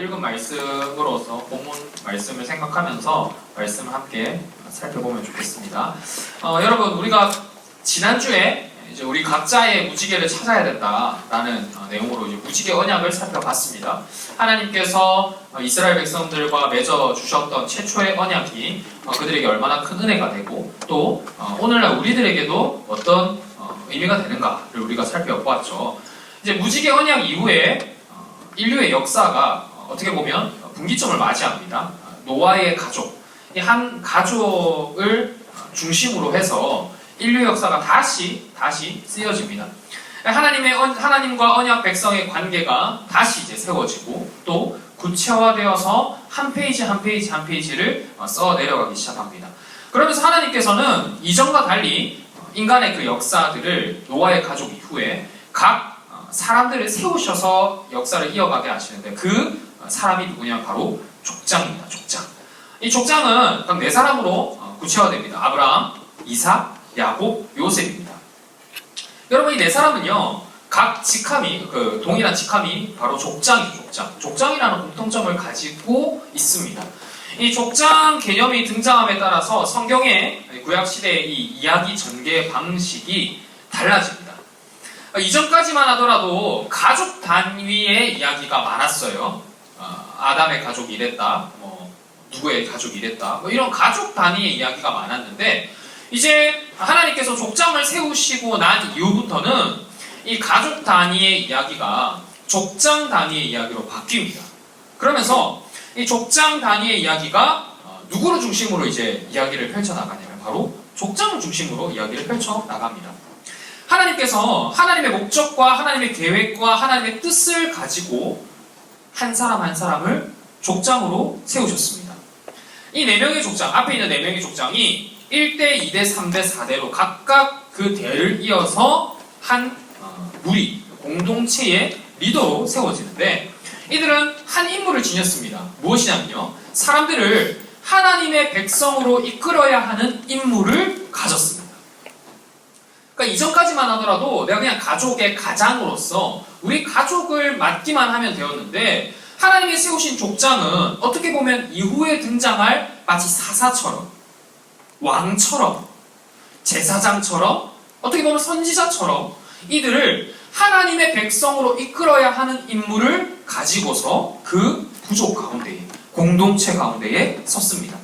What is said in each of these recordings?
읽은 말씀으로서 본문 말씀을 생각하면서 말씀을 함께 살펴보면 좋겠습니다. 여러분, 우리가 지난주에 이제 우리 각자의 무지개를 찾아야 된다라는 내용으로 이제 무지개 언약을 살펴봤습니다. 하나님께서 이스라엘 백성들과 맺어 주셨던 최초의 언약이 그들에게 얼마나 큰 은혜가 되고 또 오늘날 우리들에게도 어떤 의미가 되는가를 우리가 살펴보았죠. 이제 무지개 언약 이후에 인류의 역사가 어떻게 보면 분기점을 맞이합니다. 노아의 가족, 이 한 가족을 중심으로 해서 인류 역사가 다시 쓰여집니다. 하나님과 언약 백성의 관계가 다시 이제 세워지고 또 구체화되어서 한 페이지 한 페이지를 써 내려가기 시작합니다. 그러면서 하나님께서는 이전과 달리 인간의 그 역사들을 노아의 가족 이후에 각 사람들을 세우셔서 역사를 이어가게 하시는데 그 사람이 누구냐? 바로 족장입니다. 족장. 이 족장은 딱 네 사람으로 구체화됩니다. 아브라함, 이삭, 야곱, 요셉입니다. 여러분, 이 네 사람은요, 각 직함이, 동일한 직함이 바로 족장이죠, 족장. 족장이라는 공통점을 가지고 있습니다. 이 족장 개념이 등장함에 따라서 성경의 구약시대의 이 이야기 전개 방식이 달라집니다. 이전까지만 하더라도 가족 단위의 이야기가 많았어요. 아담의 가족이 이랬다, 누구의 가족이 이랬다, 이런 가족 단위의 이야기가 많았는데, 이제 하나님께서 족장을 세우시고 난 이후부터는 이 가족 단위의 이야기가 족장 단위의 이야기로 바뀝니다. 그러면서 이 족장 단위의 이야기가 누구를 중심으로 이제 이야기를 펼쳐나가냐면 바로 족장을 중심으로 이야기를 펼쳐나갑니다. 하나님께서 하나님의 목적과 하나님의 계획과 하나님의 뜻을 가지고 한 사람 한 사람을 족장으로 세우셨습니다. 이 네 명의 족장, 앞에 있는 네 명의 족장이 1대, 2대, 3대, 4대로 각각 그 대를 이어서 한 무리, 공동체의 리더로 세워지는데 이들은 한 임무를 지녔습니다. 무엇이냐면요, 사람들을 하나님의 백성으로 이끌어야 하는 임무를 가졌습니다. 그러니까 이전까지만 하더라도 내가 그냥 가족의 가장으로서 우리 가족을 맡기만 하면 되었는데 하나님이 세우신 족장은 어떻게 보면 이후에 등장할 마치 사사처럼, 왕처럼, 제사장처럼, 어떻게 보면 선지자처럼 이들을 하나님의 백성으로 이끌어야 하는 임무를 가지고서 그 부족 가운데에, 공동체 가운데에 섰습니다.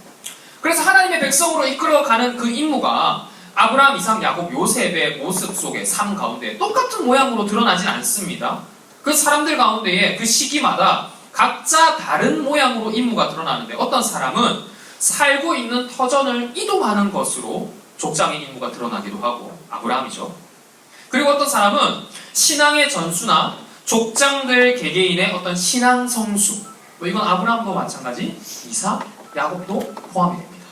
그래서 하나님의 백성으로 이끌어가는 그 임무가 아브라함, 이삭, 야곱, 요셉의 모습 속에 삶 가운데 똑같은 모양으로 드러나진 않습니다. 그 사람들 가운데에 그 시기마다 각자 다른 모양으로 임무가 드러나는데 어떤 사람은 살고 있는 터전을 이동하는 것으로 족장의 임무가 드러나기도 하고, 아브라함이죠. 그리고 어떤 사람은 신앙의 전수나 족장들 개개인의 어떤 신앙 성수, 이건 아브라함도 마찬가지, 이삭, 야곱도 포함이 됩니다.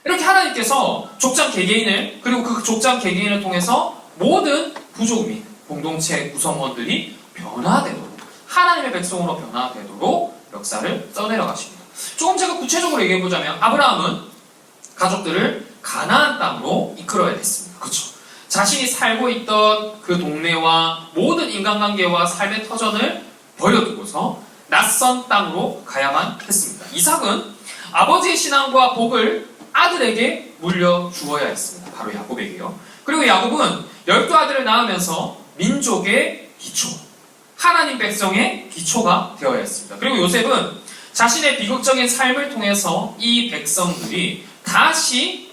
이렇게 하나님께서 족장 개개인을, 그리고 그 족장 개개인을 통해서 모든 부족 및 공동체 구성원들이 변화되도록, 하나님의 백성으로 변화되도록 역사를 써내려 가십니다. 조금 제가 구체적으로 얘기해보자면 아브라함은 가족들을 가나안 땅으로 이끌어야 됐습니다. 그렇죠? 자신이 살고 있던 그 동네와 모든 인간관계와 삶의 터전을 버려두고서 낯선 땅으로 가야만 했습니다. 이삭은 아버지의 신앙과 복을 아들에게 물려주어야 했습니다. 바로 야곱에게요. 그리고 야곱은 12아들을 낳으면서 민족의 기초, 하나님 백성의 기초가 되어야 했습니다. 그리고 요셉은 자신의 비극적인 삶을 통해서 이 백성들이 다시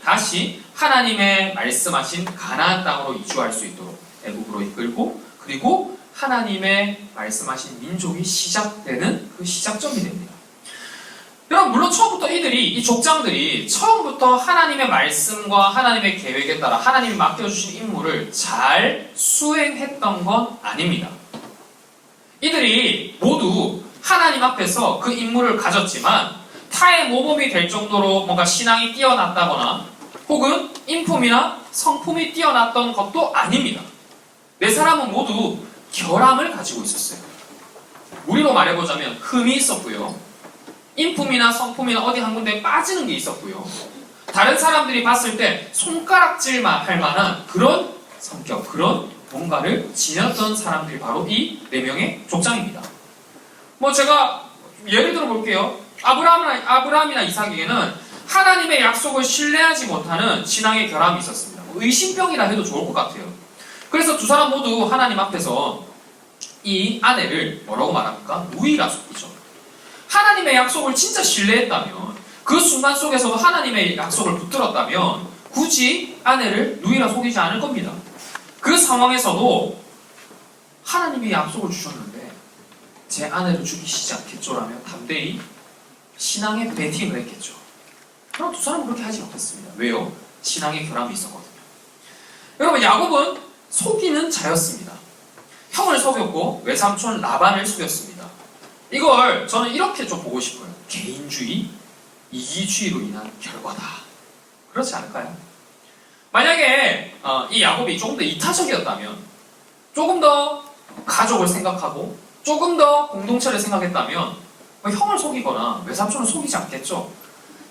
하나님의 말씀하신 가나안 땅으로 이주할 수 있도록 애국으로 이끌고, 그리고 하나님의 말씀하신 민족이 시작되는 그 시작점이 됩니다. 여러분, 물론 처음부터 이 족장들이 처음부터 하나님의 말씀과 하나님의 계획에 따라 하나님이 맡겨주신 임무를 잘 수행했던 건 아닙니다. 이들이 모두 하나님 앞에서 그 임무를 가졌지만 타의 모범이 될 정도로 뭔가 신앙이 뛰어났다거나 혹은 인품이나 성품이 뛰어났던 것도 아닙니다. 네 사람은 모두 결함을 가지고 있었어요. 우리로 말해보자면 흠이 있었고요. 인품이나 성품이나 어디 한 군데 빠지는 게 있었고요. 다른 사람들이 봤을 때 손가락질만 할 만한 그런 성격, 그런 뭔가를 지녔던 사람들이 바로 이 4명의 족장입니다. 제가 예를 들어 볼게요. 아브라함이나 이삭에게는 하나님의 약속을 신뢰하지 못하는 신앙의 결함이 있었습니다. 의심병이라 해도 좋을 것 같아요. 그래서 두 사람 모두 하나님 앞에서 이 아내를 뭐라고 말합니까? 누이라 속이죠. 하나님의 약속을 진짜 신뢰했다면, 그 순간 속에서도 하나님의 약속을 붙들었다면 굳이 아내를 누이라 속이지 않을 겁니다. 그 상황에서도 하나님이 약속을 주셨는데 제 아내를 죽이시지 않겠죠라며 담대히 신앙의 베팅을 했겠죠. 그럼 두 사람은 그렇게 하지 못했습니다. 왜요? 신앙의 결함이 있었거든요. 여러분, 야곱은 속이는 자였습니다. 형을 속였고 외삼촌 라반을 속였습니다. 이걸 저는 이렇게 좀 보고 싶어요. 개인주의, 이기주의로 인한 결과다. 그렇지 않을까요? 만약에 이 야곱이 조금 더 이타적이었다면, 조금 더 가족을 생각하고 조금 더 공동체를 생각했다면 형을 속이거나 외삼촌을 속이지 않겠죠.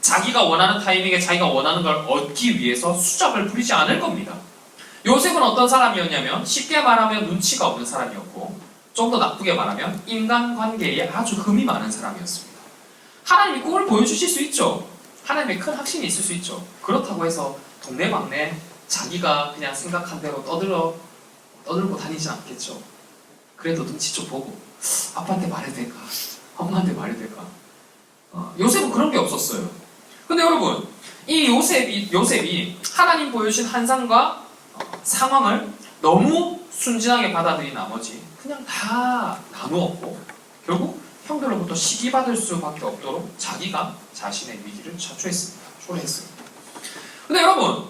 자기가 원하는 타이밍에 자기가 원하는 걸 얻기 위해서 수작을 부리지 않을 겁니다. 요셉은 어떤 사람이었냐면 쉽게 말하면 눈치가 없는 사람이었고, 좀 더 나쁘게 말하면 인간관계에 아주 흠이 많은 사람이었습니다. 하나님이 꿈을 보여주실 수 있죠. 하나님의 큰 확신이 있을 수 있죠. 그렇다고 해서 동네방네 자기가 그냥 생각한 대로 떠들고 다니진 않겠죠. 그래도 눈치 좀 보고 아빠한테 말해도 될까? 엄마한테 말해도 될까? 요셉은 그런 게 없었어요. 근데 여러분, 이 요셉이 하나님 보여주신 환상과 상황을 너무 순진하게 받아들인 나머지 그냥 다 나누었고, 결국 형들로부터 시기받을 수밖에 없도록 자기가 자신의 위기를 초래했습니다. 근데 여러분,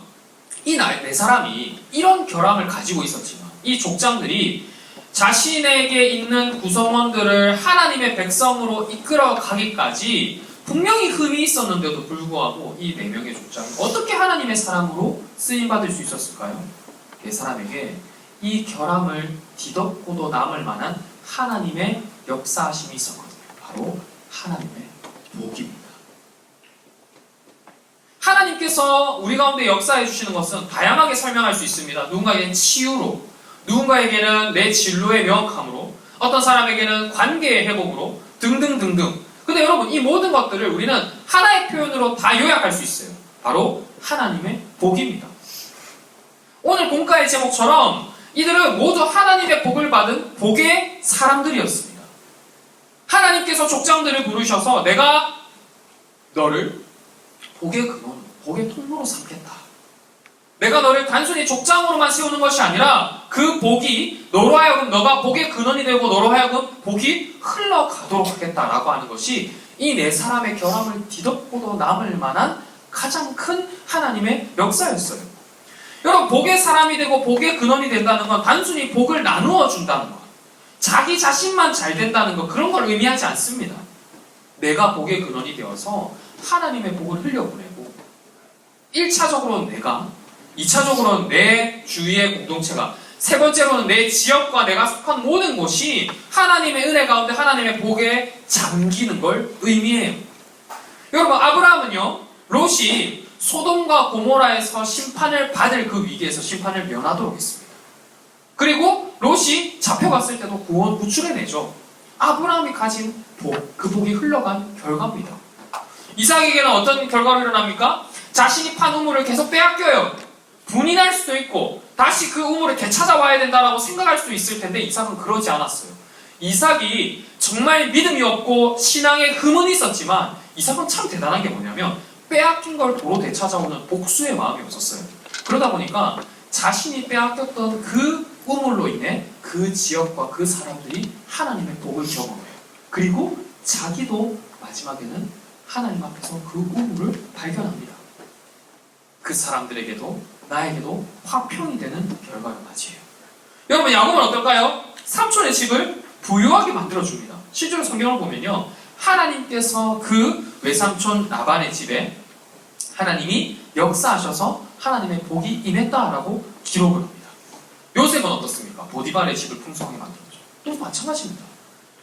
이 네 사람이 이런 결함을 가지고 있었지만, 이 족장들이 자신에게 있는 구성원들을 하나님의 백성으로 이끌어 가기까지 분명히 흠이 있었는데도 불구하고 이 네 명의 족장이 어떻게 하나님의 사람으로 쓰임받을 수 있었을까요? 네 사람에게 이 결함을 뒤덮고도 남을 만한 하나님의 역사하심이 있었거든요. 바로 하나님의 복입니다. 하나님께서 우리 가운데 역사해 주시는 것은 다양하게 설명할 수 있습니다. 누군가에게는 치유로, 누군가에게는 내 진로의 명확함으로, 어떤 사람에게는 관계의 회복으로, 등등등등. 근데 여러분, 이 모든 것들을 우리는 하나의 표현으로 다 요약할 수 있어요. 바로 하나님의 복입니다. 오늘 본가의 제목처럼 이들은 모두 하나님의 복을 받은 복의 사람들이었습니다. 하나님께서 족장들을 부르셔서 내가 너를 복의 근원, 복의 통로로 삼겠다. 내가 너를 단순히 족장으로만 세우는 것이 아니라 그 복이 너로 하여금 너가 복의 근원이 되고 너로 하여금 복이 흘러가도록 하겠다라고 하는 것이 이 네 사람의 결함을 뒤덮고도 남을 만한 가장 큰 하나님의 역사였어요. 여러분, 복의 사람이 되고 복의 근원이 된다는 건 단순히 복을 나누어 준다는 것, 자기 자신만 잘 된다는 것, 그런 걸 의미하지 않습니다. 내가 복의 근원이 되어서 하나님의 복을 흘려보내고, 1차적으로는 내가, 2차적으로는 내 주위의 공동체가, 세 번째로는 내 지역과 내가 속한 모든 곳이 하나님의 은혜 가운데 하나님의 복에 잠기는 걸 의미해요. 여러분, 아브라함은요, 롯이 소돔과 고모라에서 심판을 받을 그 위기에서 심판을 면하도록 했습니다. 그리고 롯이 잡혀갔을 때도 구출해내죠. 아브라함이 가진 복, 그 복이 흘러간 결과입니다. 이삭에게는 어떤 결과로 일어납니까? 자신이 판 우물을 계속 빼앗겨요. 분이 날 수도 있고 다시 그 우물을 되찾아와야 된다고 생각할 수 있을 텐데 이삭은 그러지 않았어요. 이삭이 정말 믿음이 없고 신앙에 흠은 있었지만 이삭은 참 대단한 게 뭐냐면 빼앗긴 걸 도로 되찾아오는 복수의 마음이 없었어요. 그러다 보니까 자신이 빼앗겼던 그 우물로 인해 그 지역과 그 사람들이 하나님의 복을 경험해요. 그리고 자기도 마지막에는 하나님 앞에서 그 우물을 발견합니다. 그 사람들에게도 나에게도 화평이 되는 결과를 맞이해요. 여러분, 야곱은 어떨까요? 삼촌의 집을 부유하게 만들어줍니다. 실제로 성경을 보면요, 하나님께서 그 외삼촌 라반의 집에 하나님이 역사하셔서 하나님의 복이 임했다라고 기록을 합니다. 요셉은 어떻습니까? 보디발의 집을 풍성하게 만들었죠. 또 마찬가지입니다.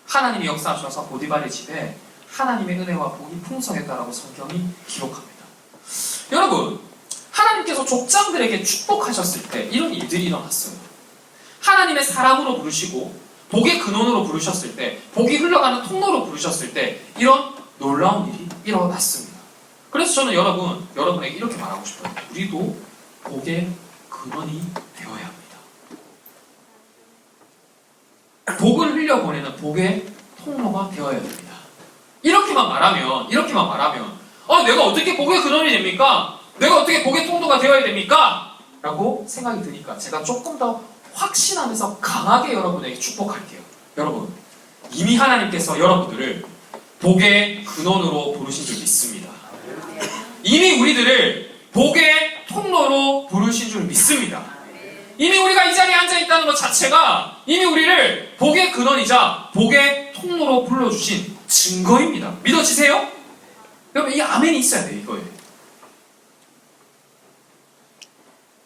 하나님이 역사하셔서 보디발의 집에 하나님의 은혜와 복이 풍성했다라고 성경이 기록합니다. 여러분, 하나님께서 족장들에게 축복하셨을 때 이런 일들이 일어났어요. 하나님의 사람으로 부르시고 복의 근원으로 부르셨을 때, 복이 흘러가는 통로로 부르셨을 때 이런 놀라운 일이 일어났습니다. 그래서 저는 여러분에게 이렇게 말하고 싶어요. 우리도 복의 근원이 되어야 합니다. 복을 흘려보내는 복의 통로가 되어야 됩니다. 이렇게만 말하면 내가 어떻게 복의 근원이 됩니까? 내가 어떻게 복의 통로가 되어야 됩니까? 라고 생각이 드니까 제가 조금 더 확신하면서 강하게 여러분에게 축복할게요. 여러분, 이미 하나님께서 여러분들을 복의 근원으로 부르신 줄 믿습니다. 이미 우리들을 복의 통로로 부르신 줄 믿습니다. 이미 우리가 이 자리에 앉아있다는 것 자체가 이미 우리를 복의 근원이자 복의 통로로 불러주신 증거입니다. 믿어지세요? 여러분, 이 아멘이 있어야 돼요, 이거에.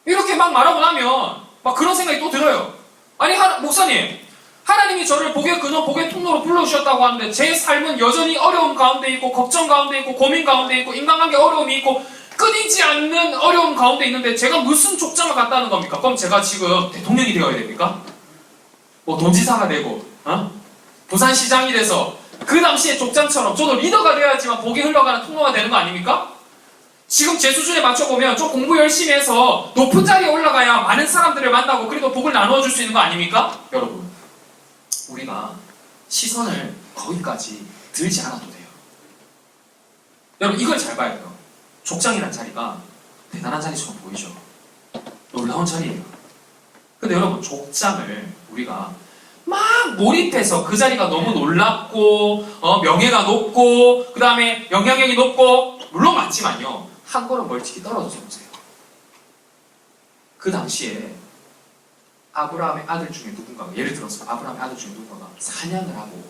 이렇게 막 말하고 나면 막 그런 생각이 또 들어요. 아니, 목사님, 하나님이 저를 복의 근원, 복의 통로로 불러주셨다고 하는데 제 삶은 여전히 어려움 가운데 있고 걱정 가운데 있고 고민 가운데 있고 인간관계 어려움이 있고 끊이지 않는 어려움 가운데 있는데 제가 무슨 족장을 갖다는 겁니까? 그럼 제가 지금 대통령이 되어야 됩니까? 뭐 도지사가 되고 부산시장이 돼서 그 당시의 족장처럼 저도 리더가 되어야지만 복이 흘러가는 통로가 되는 거 아닙니까? 지금 제 수준에 맞춰보면 좀 공부 열심히 해서 높은 자리에 올라가야 많은 사람들을 만나고 그래도 복을 나누어 줄 수 있는 거 아닙니까? 여러분, 우리가 시선을 거기까지 들지 않아도 돼요. 여러분, 이걸 잘 봐야 돼요. 족장이라는 자리가 대단한 자리처럼 보이죠. 놀라운 자리예요. 근데 여러분, 족장을 우리가 막 몰입해서 그 자리가 너무 놀랍고 명예가 높고 그 다음에 영향력이 높고 물론 맞지만요, 한 걸음 멀찍이 떨어져서 보세요. 그 당시에 아브라함의 아들 중에 누군가가, 예를 들어서 아브라함의 아들 중에 누군가가 사냥을 하고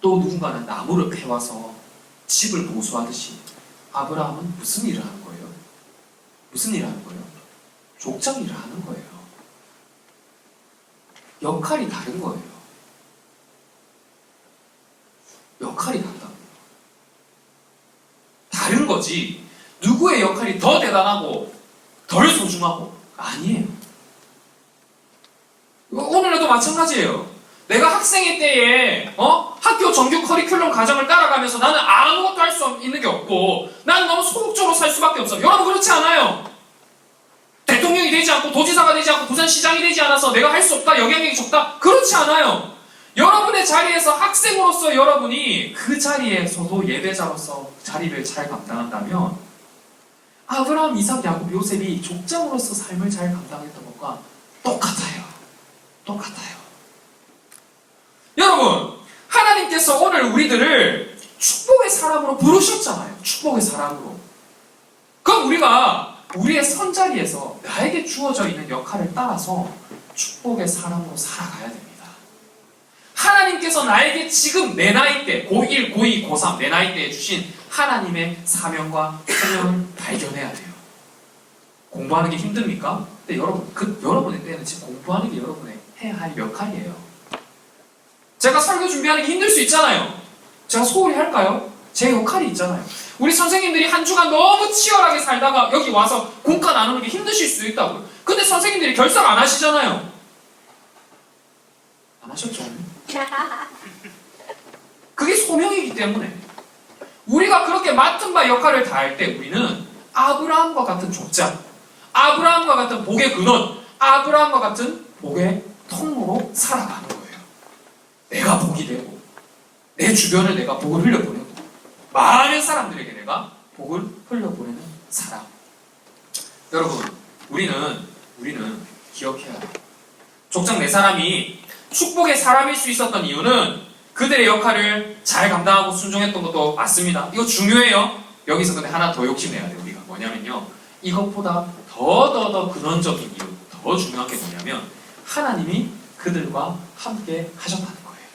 또 누군가는 나무를 패와서 집을 보수하듯이 아브라함은 무슨 일을 하는 거예요? 무슨 일을 하는 거예요? 족장 일을 하는 거예요. 역할이 다른 거예요. 역할이 다르다. 다른 거지. 누구의 역할이 더 대단하고 덜 소중하고 아니에요. 오늘도 마찬가지예요. 내가 학생의 때에 학교 정규 커리큘럼 과정을 따라가면서 나는 아무것도 할 수 있는 게 없고 나는 너무 소극적으로 살 수밖에 없어. 여러분, 그렇지 않아요. 대통령이 되지 않고 도지사가 되지 않고 부산시장이 되지 않아서 내가 할 수 없다, 영향력이 적다, 그렇지 않아요. 여러분의 자리에서 학생으로서 여러분이 그 자리에서도 예배자로서 자리를 잘 감당한다면 아브라함, 이삭, 야곱, 요셉이 족장으로서 삶을 잘 감당했던 것과 똑같아요. 똑같아요. 여러분, 하나님께서 오늘 우리들을 축복의 사람으로 부르셨잖아요. 축복의 사람으로. 그럼 우리가 우리의 선자리에서 나에게 주어져 있는 역할을 따라서 축복의 사람으로 살아가야 됩니다. 하나님께서 나에게 지금 내 나이 때, 고1, 고2, 고3 내 나이 때에 주신 하나님의 사명과 사명을 발견해야 돼요. 공부하는 게 힘듭니까? 근데 여러분의 때는 지금 공부하는 게 여러분의 해야 할 역할이에요. 제가 설교 준비하는 게 힘들 수 있잖아요. 제가 소홀히 할까요? 제 역할이 있잖아요. 우리 선생님들이 한 주간 너무 치열하게 살다가 여기 와서 공과 나누는 게 힘드실 수도 있다고요. 근데 선생님들이 결석 안 하시잖아요. 안 하셨죠? 그게 소명이기 때문에 우리가 그렇게 맡은 바 역할을 다할 때 우리는 아브라함과 같은 족장, 아브라함과 같은 복의 근원, 아브라함과 같은 복의 통로로 살아가는 거예요. 내가 복이 되고 내 주변을 내가 복을 흘려보내고 많은 사람들에게 내가 복을 흘려보내는 사람. 여러분, 우리는 기억해야 돼요. 족장 네 사람이 축복의 사람일 수 있었던 이유는 그들의 역할을 잘 감당하고 순종했던 것도 맞습니다. 이거 중요해요. 여기서 근데 하나 더 욕심내야 돼요. 우리가 뭐냐면요, 이것보다 더 근원적인 이유, 더 중요한 게 뭐냐면 하나님이 그들과 함께 하셨다는 거예요.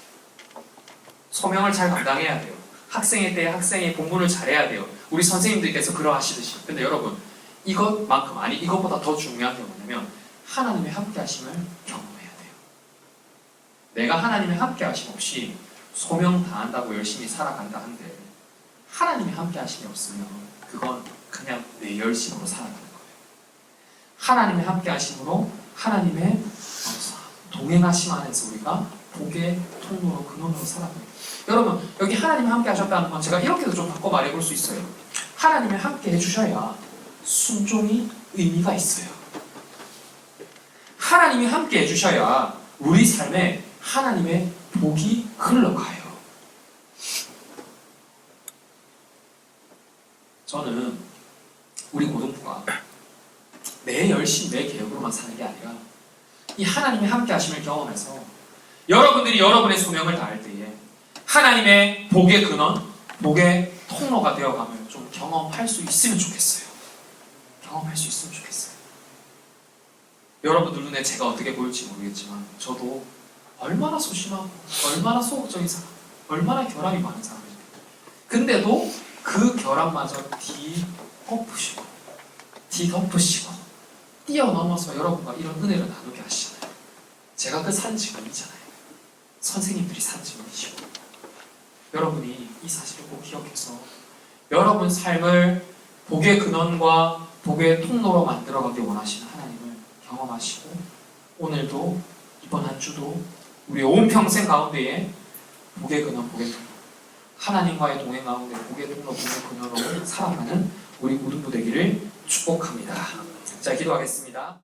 소명을 잘 감당해야 돼요. 학생의 때에 학생의 본분을 잘해야 돼요. 우리 선생님들께서 그러하시듯이. 근데 여러분, 이것만큼, 아니 이것보다 더 중요한 게 뭐냐면 하나님의 함께 하심을 경험해야 돼요. 내가 하나님의 함께 하심 없이 소명 다한다고 열심히 살아간다 한데 하나님의 함께 하심이 없으면 그건 그냥 내 열심으로 살아가는 거예요. 하나님의 함께 하심으로 하나님의 동행하심 안에서 우리가 복의 통로로 근원으로 살아가요. 여러분 여기 하나님이 함께 하셨다는 건 제가 이렇게도 좀 바꿔 말해볼 수 있어요. 하나님이 함께 해주셔야 순종이 의미가 있어요. 하나님이 함께 해주셔야 우리 삶에 하나님의 복이 흘러가요. 저는 우리 고등부가 내 열심, 내 계획으로만 사는 게 아니라 이 하나님의 함께 하심을 경험해서 여러분들이 여러분의 소명을 다할 때에 하나님의 복의 근원, 복의 통로가 되어감을 좀 경험할 수 있으면 좋겠어요. 경험할 수 있으면 좋겠어요. 여러분들 눈에 제가 어떻게 보일지 모르겠지만 저도 얼마나 소심하고 얼마나 소극적인 사람, 얼마나 결함이 많은 사람입니다. 근데도 그 결함마저 뒤덮으시고 뛰어넘어서 여러분과 이런 은혜를 나누게 하시잖아요. 제가 그 산 증인이잖아요. 선생님들이 산 증인이시고 여러분이 이 사실을 꼭 기억해서 여러분 삶을 복의 근원과 복의 통로로 만들어가길 원하시는 하나님을 경험하시고 오늘도 이번 한 주도 우리의 온 평생 가운데에 복의 근원, 복의 통로 하나님과의 동행 가운데 복의 통로, 복의 근원으로 살아가는 우리 고등부 되기를 축복합니다. 자, 기도하겠습니다.